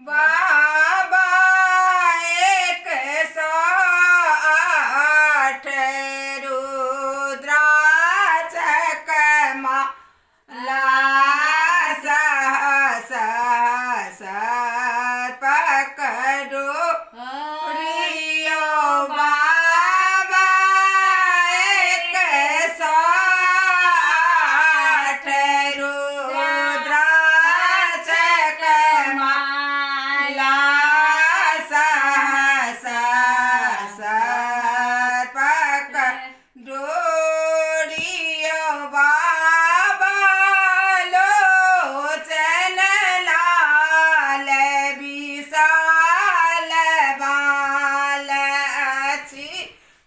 बाबा 108 रुद्राक्ष कमला सहस पकड़ो रियो बाबा 108 रुद्राक्ष कमला सहस पकड़ो रियो बाबा लोचन लाल विशाल बाल अछि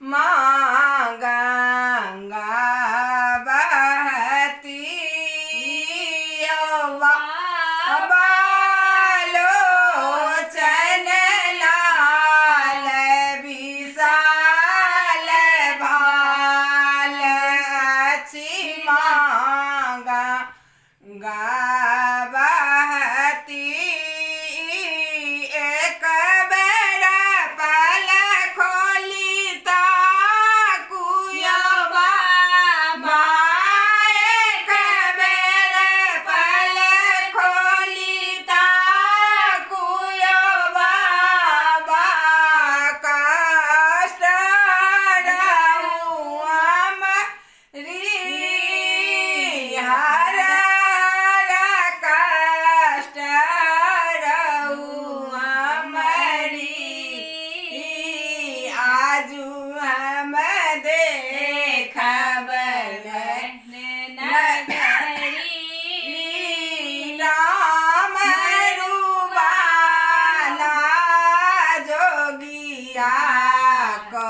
माँ गंगा बहती बाबा लोचन लाल विशाल बाल अछि माँ गंगा बहती एक बेर पल खोली ताकुयो बाबा एक बेर पल खोली ताकुयो बाबा कष्ट रहुआम हर कष्ट रहुआम आजू हम देखब राम रूबाला जोगिया को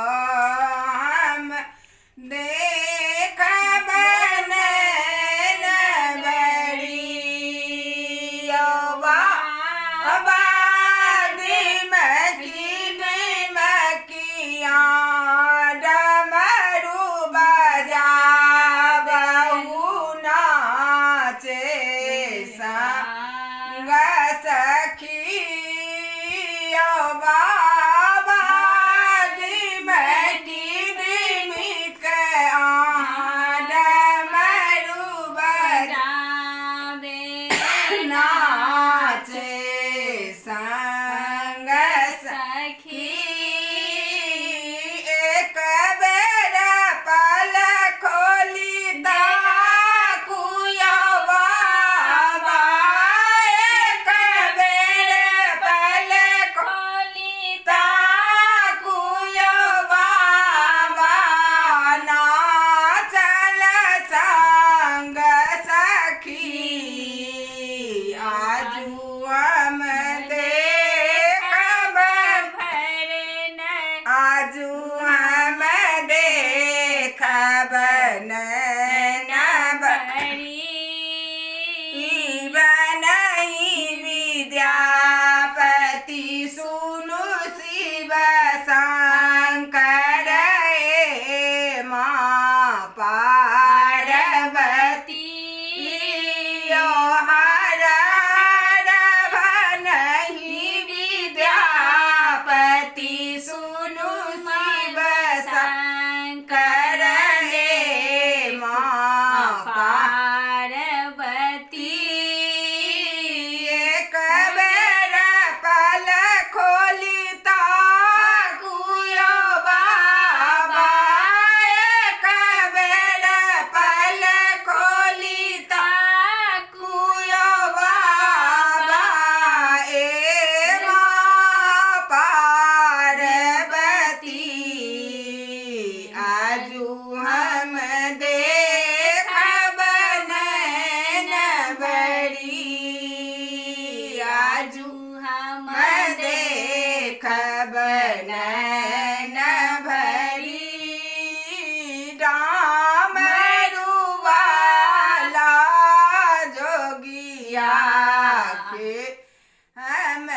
हम देखब नैन बड़ियवा डिमकिया डमरू बजाबहु नाचे संग सखियो बाबा डिमिक डमरू बजाबे नाचे संग सखी एक बेर पल खोली ताकुयो बाबा एक बेर पल खोली ताकुयो बाबा नाचल संग सखी आजू हम देखब आजू हम देखब नैन बनई विद्यापति सुनु शिव शंकर माँ पार्वती हर बनई विद्यापति सुनु शिव शंकर माँ पार्वती एक बेर पल खोली ताकुयो बाबा एक बेर पल खोली ताकुयो बाबा माँ पार्वती आजू हम देखब नैन बड़ी आजू हम देखब नैन भरी राम रूबाला जोगिया के हम